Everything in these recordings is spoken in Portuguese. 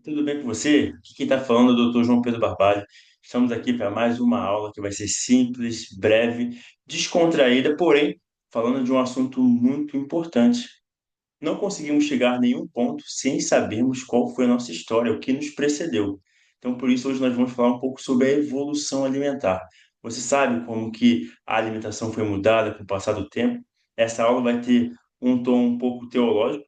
Tudo bem com você? Aqui quem está falando é o Dr. João Pedro Barbalho. Estamos aqui para mais uma aula que vai ser simples, breve, descontraída, porém falando de um assunto muito importante. Não conseguimos chegar a nenhum ponto sem sabermos qual foi a nossa história, o que nos precedeu. Então, por isso, hoje nós vamos falar um pouco sobre a evolução alimentar. Você sabe como que a alimentação foi mudada com o passar do tempo? Essa aula vai ter um tom um pouco teológico,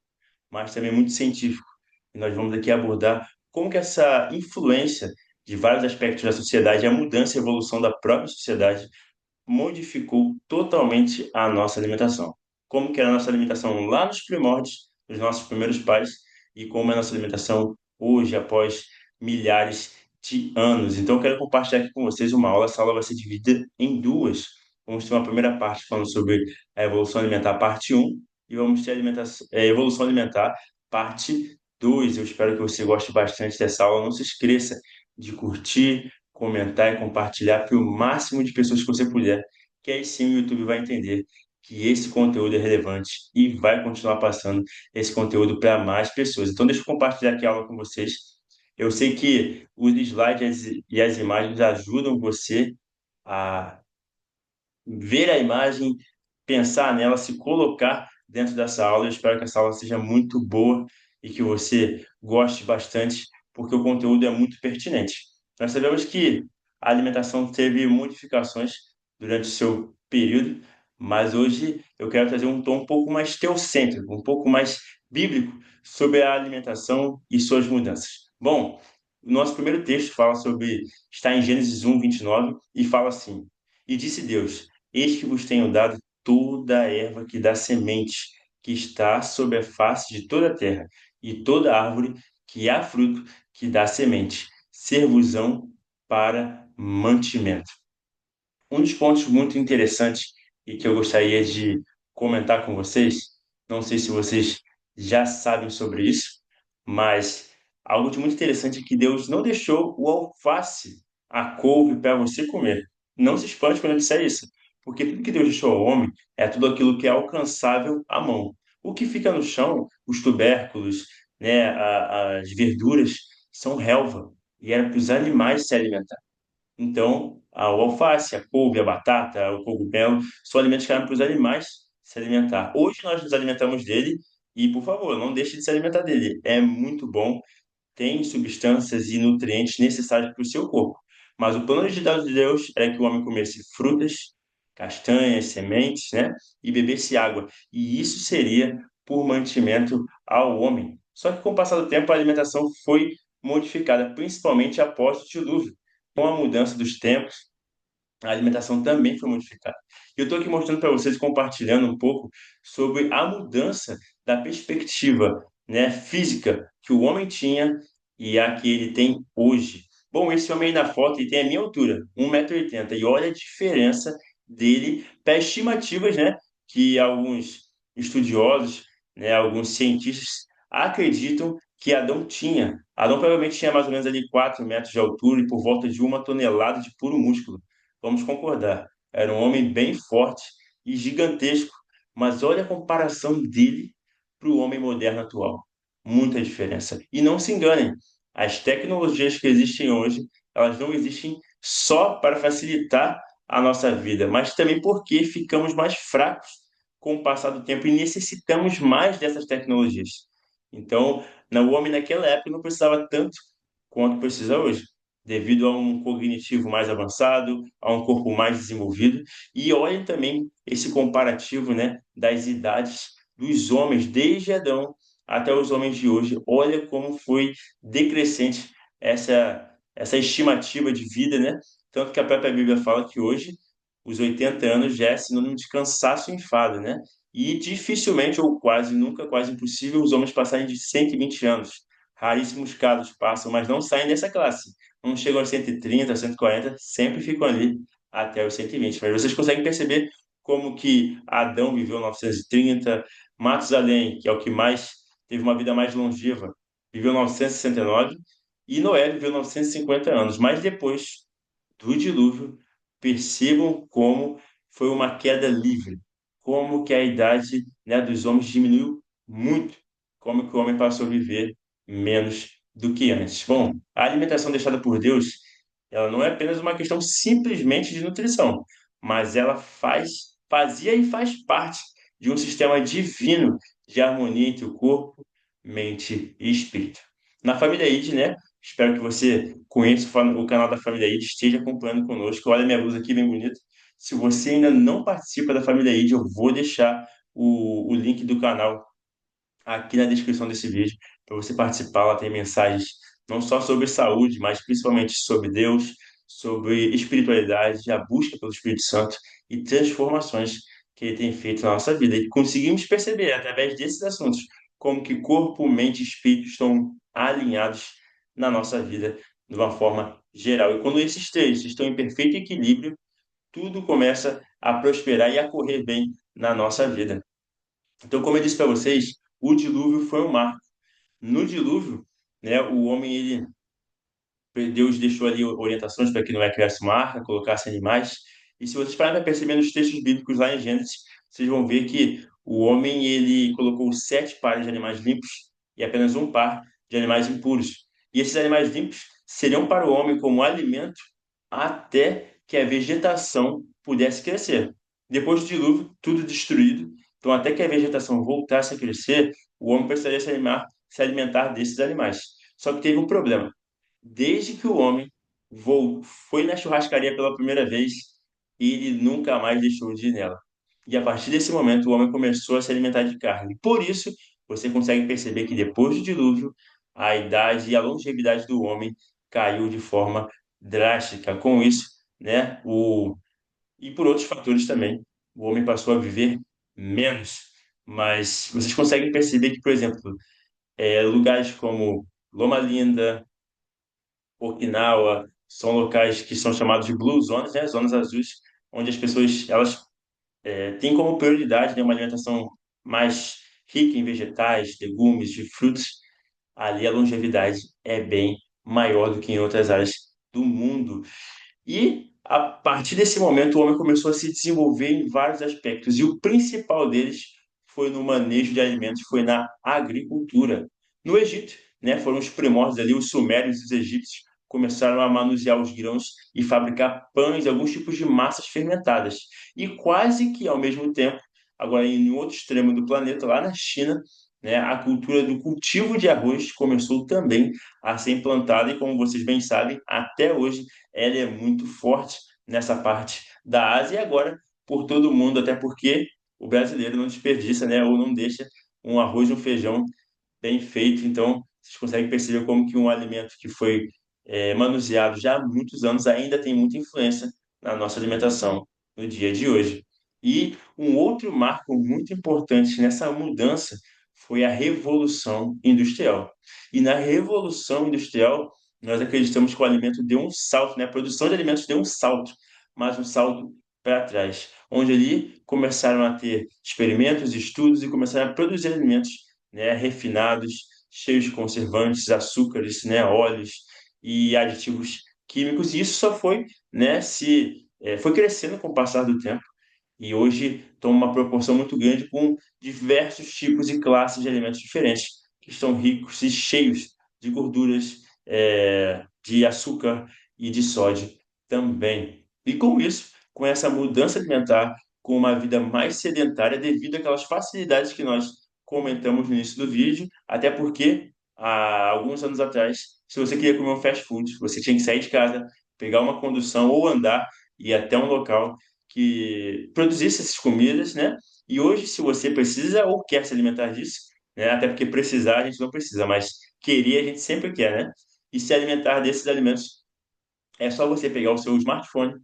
mas também muito científico. E nós vamos aqui abordar como que essa influência de vários aspectos da sociedade, a mudança e a evolução da própria sociedade, modificou totalmente a nossa alimentação. Como que era a nossa alimentação lá nos primórdios, dos nossos primeiros pais, e como é a nossa alimentação hoje, após milhares de anos. Então, eu quero compartilhar aqui com vocês uma aula. Essa aula vai ser dividida em duas. Vamos ter uma primeira parte falando sobre a evolução alimentar, parte um, e vamos ter a evolução alimentar, parte 2. Eu espero que você goste bastante dessa aula. Não se esqueça de curtir, comentar e compartilhar para o máximo de pessoas que você puder, que aí sim o YouTube vai entender que esse conteúdo é relevante e vai continuar passando esse conteúdo para mais pessoas. Então, deixa eu compartilhar aqui a aula com vocês. Eu sei que os slides e as imagens ajudam você a ver a imagem, pensar nela, se colocar dentro dessa aula. Eu espero que essa aula seja muito boa e que você goste bastante, porque o conteúdo é muito pertinente. Nós sabemos que a alimentação teve modificações durante o seu período, mas hoje eu quero trazer um tom um pouco mais teocêntrico, um pouco mais bíblico sobre a alimentação e suas mudanças. Bom, o nosso primeiro texto fala sobre, está em Gênesis 1:29 e fala assim: E disse Deus: Eis que vos tenho dado toda a erva que dá semente, que está sobre a face de toda a terra, e toda árvore que há fruto, que dá semente, ser-vos-ão para mantimento. Um dos pontos muito interessantes e que eu gostaria de comentar com vocês, não sei se vocês já sabem sobre isso, mas algo de muito interessante é que Deus não deixou o alface, a couve para você comer. Não se espante quando eu disser isso, porque tudo que Deus deixou ao homem é tudo aquilo que é alcançável à mão. O que fica no chão, os tubérculos, né, as verduras, são relva e era para os animais se alimentar. Então, o alface, a couve, a batata, o cogumelo são alimentos que eram para os animais se alimentar. Hoje nós nos alimentamos dele e, por favor, não deixe de se alimentar dele. É muito bom, tem substâncias e nutrientes necessários para o seu corpo. Mas o plano de Deus era que o homem comesse frutas, castanhas, sementes, né? E bebesse água. E isso seria por mantimento ao homem. Só que com o passar do tempo a alimentação foi modificada, principalmente após o dilúvio. Com a mudança dos tempos, a alimentação também foi modificada. E eu estou aqui mostrando para vocês, compartilhando um pouco sobre a mudança da perspectiva, né, física que o homem tinha e a que ele tem hoje. Bom, esse homem aí na foto ele tem a minha altura, 1,80 m, e olha a diferença dele para estimativas, né, que alguns estudiosos, né, alguns cientistas acreditam que Adão tinha. Adão provavelmente tinha mais ou menos ali 4 metros de altura e por volta de 1 tonelada de puro músculo. Vamos concordar. Era um homem bem forte e gigantesco, mas olha a comparação dele para o homem moderno atual. Muita diferença. E não se enganem, as tecnologias que existem hoje, elas não existem só para facilitar a nossa vida, mas também porque ficamos mais fracos com o passar do tempo e necessitamos mais dessas tecnologias. Então, o homem naquela época não precisava tanto quanto precisa hoje, devido a um cognitivo mais avançado, a um corpo mais desenvolvido. E olhem também esse comparativo, né, das idades dos homens, desde Adão até os homens de hoje. Olha como foi decrescente essa estimativa de vida, né? Tanto que a própria Bíblia fala que hoje os 80 anos já é sinônimo de cansaço e enfado, né? E dificilmente, ou quase nunca, quase impossível, os homens passarem de 120 anos. Raríssimos casos passam, mas não saem dessa classe. Não chegam aos 130, 140, sempre ficam ali até os 120. Mas vocês conseguem perceber como que Adão viveu 930, Matusalém, que é o que mais teve uma vida mais longeva, viveu 969, e Noé viveu 950 anos. Mas depois do dilúvio, percebam como foi uma queda livre, como que a idade, né, dos homens diminuiu muito, como que o homem passou a viver menos do que antes. Bom, a alimentação deixada por Deus, ela não é apenas uma questão simplesmente de nutrição, mas ela fazia e faz parte de um sistema divino de harmonia entre o corpo, mente e espírito. Na família ID, né? Espero que você conheça o canal da família ID, esteja acompanhando conosco. Olha minha blusa aqui, bem bonita. Se você ainda não participa da família ID, eu vou deixar o link do canal aqui na descrição desse vídeo para você participar. Lá tem mensagens não só sobre saúde, mas principalmente sobre Deus, sobre espiritualidade, a busca pelo Espírito Santo e transformações que ele tem feito na nossa vida. E conseguimos perceber através desses assuntos como que corpo, mente e espírito estão alinhados na nossa vida de uma forma geral. E quando esses três estão em perfeito equilíbrio, tudo começa a prosperar e a correr bem na nossa vida. Então, como eu disse para vocês, o dilúvio foi um marco. No dilúvio, né, o homem, Deus deixou ali orientações para que Noé criasse uma arca, colocasse animais. E se vocês pararem para perceber nos textos bíblicos lá em Gênesis, vocês vão ver que o homem ele colocou 7 pares de animais limpos e apenas um par de animais impuros. E esses animais limpos seriam para o homem como alimento até que a vegetação pudesse crescer. Depois do dilúvio, tudo destruído. Então, até que a vegetação voltasse a crescer, o homem precisaria se alimentar desses animais. Só que teve um problema. Desde que o homem foi na churrascaria pela primeira vez, ele nunca mais deixou de ir nela. E a partir desse momento, o homem começou a se alimentar de carne. Por isso, você consegue perceber que depois do dilúvio, a idade e a longevidade do homem caiu de forma drástica. Com isso, né, e por outros fatores também, o homem passou a viver menos. Mas vocês conseguem perceber que, por exemplo, lugares como Loma Linda, Okinawa, são locais que são chamados de blue zones, né? Zonas azuis, onde as pessoas elas têm como prioridade, né, uma alimentação mais rica em vegetais, legumes e frutos. Ali a longevidade é bem maior do que em outras áreas do mundo. E a partir desse momento, o homem começou a se desenvolver em vários aspectos, e o principal deles foi no manejo de alimentos, foi na agricultura. No Egito, né, foram os primórdios ali, os sumérios e os egípcios começaram a manusear os grãos e fabricar pães e alguns tipos de massas fermentadas. E quase que ao mesmo tempo, agora em outro extremo do planeta, lá na China, né, a cultura do cultivo de arroz começou também a ser implantada, e como vocês bem sabem, até hoje ela é muito forte nessa parte da Ásia e agora por todo o mundo, até porque o brasileiro não desperdiça, né, ou não deixa um arroz e um feijão bem feito. Então, vocês conseguem perceber como que um alimento que foi manuseado já há muitos anos ainda tem muita influência na nossa alimentação no dia de hoje. E um outro marco muito importante nessa mudança foi a Revolução Industrial. E na Revolução Industrial, nós acreditamos que o alimento deu um salto, né? A produção de alimentos deu um salto, mas um salto para trás, onde ali começaram a ter experimentos, estudos e começaram a produzir alimentos, né, refinados, cheios de conservantes, açúcares, né, óleos e aditivos químicos. E isso só foi, né, foi crescendo com o passar do tempo e hoje toma uma proporção muito grande com diversos tipos e classes de alimentos diferentes, que estão ricos e cheios de gorduras, de açúcar e de sódio também. E com isso, com essa mudança alimentar, com uma vida mais sedentária, devido àquelas facilidades que nós comentamos no início do vídeo, até porque há alguns anos atrás, se você queria comer um fast food, você tinha que sair de casa, pegar uma condução ou andar e ir até um local que produzisse essas comidas, né? E hoje, se você precisa ou quer se alimentar disso, né? Até porque precisar a gente não precisa, mas querer a gente sempre quer, né? E se alimentar desses alimentos, é só você pegar o seu smartphone,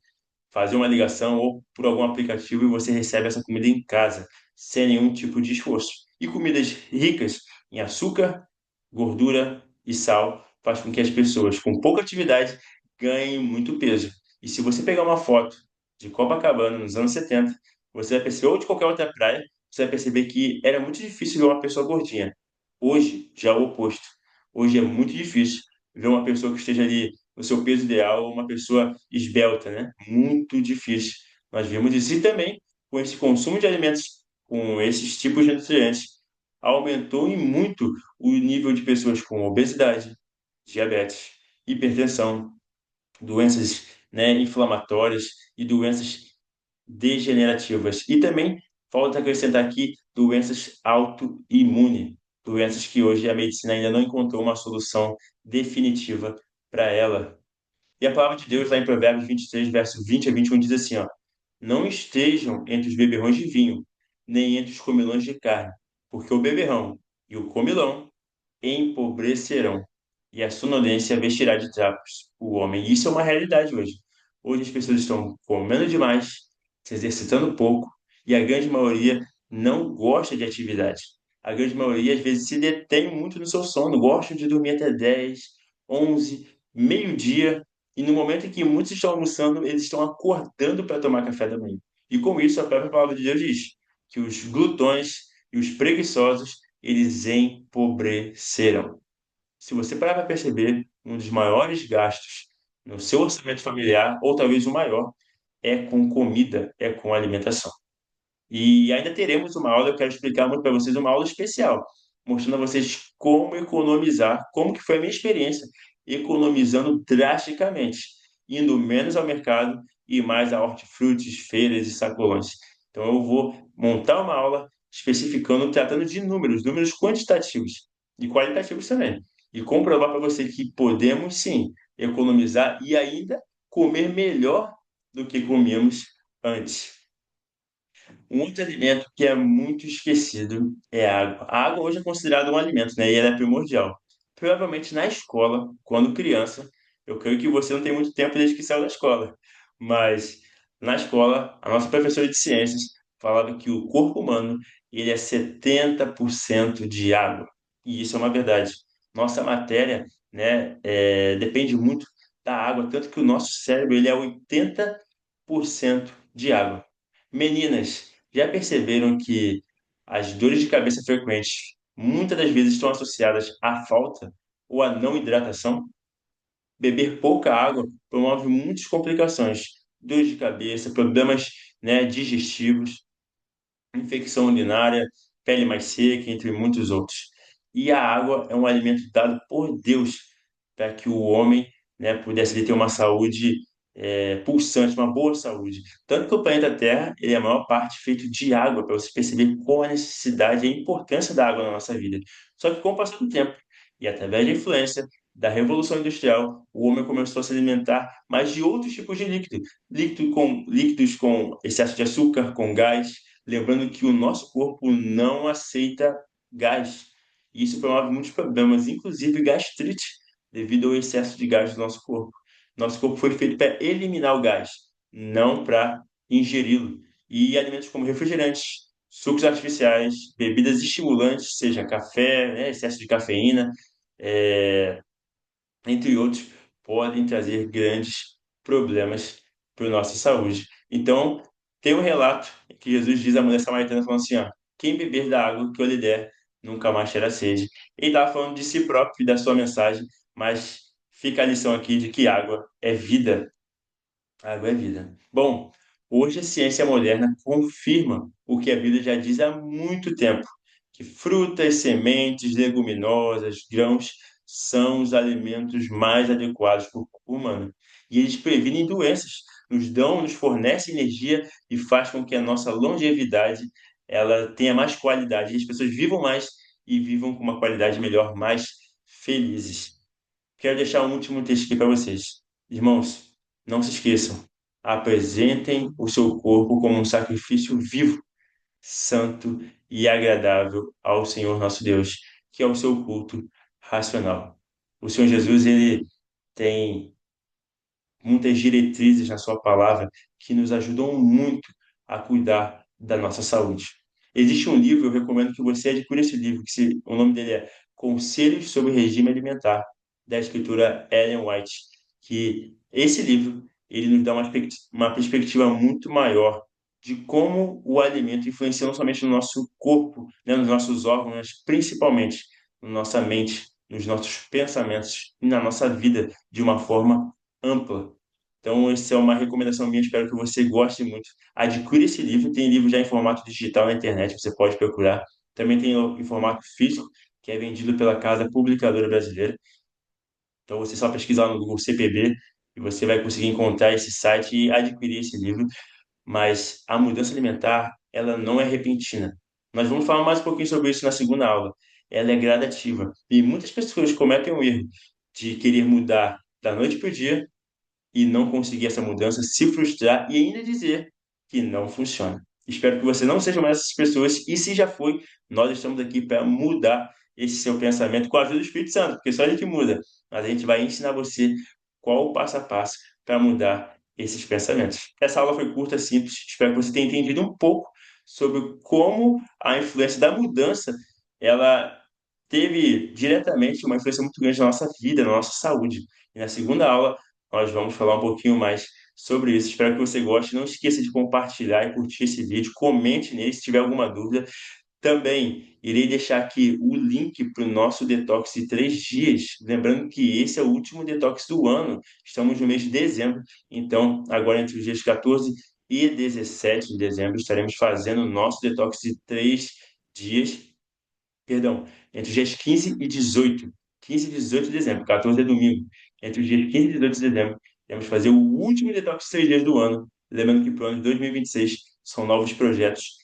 fazer uma ligação ou por algum aplicativo e você recebe essa comida em casa, sem nenhum tipo de esforço. E comidas ricas em açúcar, gordura e sal faz com que as pessoas com pouca atividade ganhem muito peso. E se você pegar uma foto de Copacabana nos anos 70, você vai perceber, ou de qualquer outra praia, você vai perceber que era muito difícil ver uma pessoa gordinha. Hoje, já é o oposto. Hoje é muito difícil ver uma pessoa que esteja ali no seu peso ideal, uma pessoa esbelta, né? Muito difícil. Nós vimos isso. E também, com esse consumo de alimentos, com esses tipos de nutrientes, aumentou em muito o nível de pessoas com obesidade, diabetes, hipertensão, doenças, né, inflamatórias e doenças degenerativas. E também falta acrescentar aqui doenças autoimunes, doenças que hoje a medicina ainda não encontrou uma solução definitiva para ela. E a palavra de Deus, lá em Provérbios 23, verso 20 a 21, diz assim, ó: Não estejam entre os beberrões de vinho, nem entre os comilões de carne, porque o beberrão e o comilão empobrecerão, e a sonolência vestirá de trapos o homem. Isso é uma realidade hoje. Hoje as pessoas estão comendo demais, se exercitando pouco, e a grande maioria não gosta de atividade. A grande maioria, às vezes, se detém muito no seu sono, gosta de dormir até 10, 11, meio-dia, e no momento em que muitos estão almoçando, eles estão acordando para tomar café da manhã. E com isso, a própria palavra de Deus diz que os glutões e os preguiçosos eles empobrecerão. Se você parar para perceber, um dos maiores gastos no seu orçamento familiar, ou talvez o maior, é com comida, é com alimentação. E ainda teremos uma aula, eu quero explicar muito para vocês, uma aula especial, mostrando a vocês como economizar, como que foi a minha experiência, economizando drasticamente, indo menos ao mercado e mais a hortifrutis, feiras e sacolões. Então eu vou montar uma aula especificando, tratando de números, números quantitativos e qualitativos também, e comprovar para você que podemos sim economizar e ainda comer melhor do que comíamos antes. Um outro alimento que é muito esquecido é a água. A água hoje é considerada um alimento, né? E ela é primordial. Provavelmente na escola, quando criança, eu creio que você não tem muito tempo desde que saiu da escola, mas na escola, a nossa professora de ciências falava que o corpo humano ele é 70% de água. E isso é uma verdade. Nossa matéria, né, depende muito da água, tanto que o nosso cérebro ele é 80% de água. Meninas, já perceberam que as dores de cabeça frequentes muitas das vezes estão associadas à falta ou à não hidratação? Beber pouca água promove muitas complicações, dores de cabeça, problemas, né, digestivos, infecção urinária, pele mais seca, entre muitos outros. E a água é um alimento dado por Deus para que o homem, né, pudesse ter uma saúde pulsante, uma boa saúde. Tanto que o planeta Terra, ele é a maior parte feito de água, para você perceber qual a necessidade e a importância da água na nossa vida. Só que com o passar do tempo, e através da influência da Revolução Industrial, o homem começou a se alimentar mais de outros tipos de líquidos com excesso de açúcar, com gás, lembrando que o nosso corpo não aceita gás. E isso promove muitos problemas, inclusive gastrite, devido ao excesso de gás do nosso corpo. Nosso corpo foi feito para eliminar o gás, não para ingeri-lo. E alimentos como refrigerantes, sucos artificiais, bebidas estimulantes, seja café, né, excesso de cafeína, é, entre outros, podem trazer grandes problemas para a nossa saúde. Então, tem um relato que Jesus diz à mulher samaritana, falando assim, ó, quem beber da água que eu lhe der, nunca mais terá sede. Ele estava falando de si próprio e da sua mensagem, mas fica a lição aqui de que água é vida. Água é vida. Bom, hoje a ciência moderna confirma o que a Bíblia já diz há muito tempo, que frutas, sementes, leguminosas, grãos são os alimentos mais adequados para o corpo humano. E eles previnem doenças, nos dão, nos fornecem energia e faz com que a nossa longevidade ela tenha mais qualidade, e as pessoas vivam mais e vivam com uma qualidade melhor, mais felizes. Quero deixar um último texto aqui para vocês. Irmãos, não se esqueçam, apresentem o seu corpo como um sacrifício vivo, santo e agradável ao Senhor nosso Deus, que é o seu culto racional. O Senhor Jesus, ele tem muitas diretrizes na sua palavra que nos ajudam muito a cuidar da nossa saúde. Existe um livro, eu recomendo que você adquira esse livro, o nome dele é Conselhos sobre Regime Alimentar, da escritora Ellen White, que esse livro ele nos dá uma perspectiva muito maior de como o alimento influencia não somente no nosso corpo, né, nos nossos órgãos, mas principalmente na nossa mente, nos nossos pensamentos e na nossa vida de uma forma ampla. Então, essa é uma recomendação minha, espero que você goste muito. Adquira esse livro, tem livro já em formato digital na internet, você pode procurar. Também tem em formato físico, que é vendido pela Casa Publicadora Brasileira. Então você só pesquisar no Google CPB e você vai conseguir encontrar esse site e adquirir esse livro. Mas a mudança alimentar, ela não é repentina. Nós vamos falar mais um pouquinho sobre isso na segunda aula. Ela é gradativa. E muitas pessoas cometem o erro de querer mudar da noite para o dia e não conseguir essa mudança, se frustrar e ainda dizer que não funciona. Espero que você não seja uma dessas pessoas e se já foi, nós estamos aqui para mudar esse seu pensamento com a ajuda do Espírito Santo, porque só ele que muda. Mas a gente vai ensinar você qual o passo a passo para mudar esses pensamentos. Essa aula foi curta, simples, espero que você tenha entendido um pouco sobre como a influência da mudança ela teve diretamente uma influência muito grande na nossa vida, na nossa saúde. E na segunda aula nós vamos falar um pouquinho mais sobre isso. Espero que você goste. Não esqueça de compartilhar e curtir esse vídeo. Comente nele se tiver alguma dúvida. Também irei deixar aqui o link para o nosso detox de 3 dias. Lembrando que esse é o último detox do ano. Estamos no mês de dezembro. Então, agora entre os dias 14 e 17 de dezembro, estaremos fazendo o nosso detox de 3 dias, perdão, entre os dias 15 e 18. 15 e 18 de dezembro, 14 é domingo. Entre os dias 15 e 18 de dezembro, iremos fazer o último detox de 3 dias do ano. Lembrando que para o ano de 2026 são novos projetos.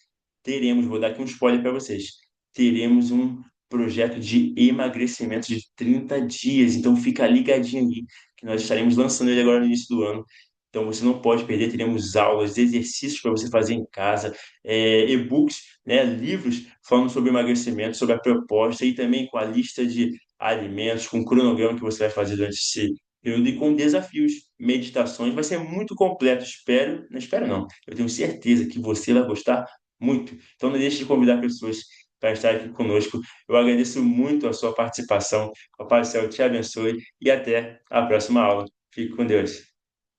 Vou dar aqui um spoiler para vocês. Teremos um projeto de emagrecimento de 30 dias. Então fica ligadinho aí, que nós estaremos lançando ele agora no início do ano. Então você não pode perder, teremos aulas, exercícios para você fazer em casa, e-books, né, livros falando sobre emagrecimento, sobre a proposta e também com a lista de alimentos, com o cronograma que você vai fazer durante esse período e com desafios, meditações. Vai ser muito completo. Espero, não espero não, eu tenho certeza que você vai gostar muito. Então não deixe de convidar pessoas para estar aqui conosco. Eu agradeço muito a sua participação. O Papai do Céu te abençoe e até a próxima aula. Fique com Deus.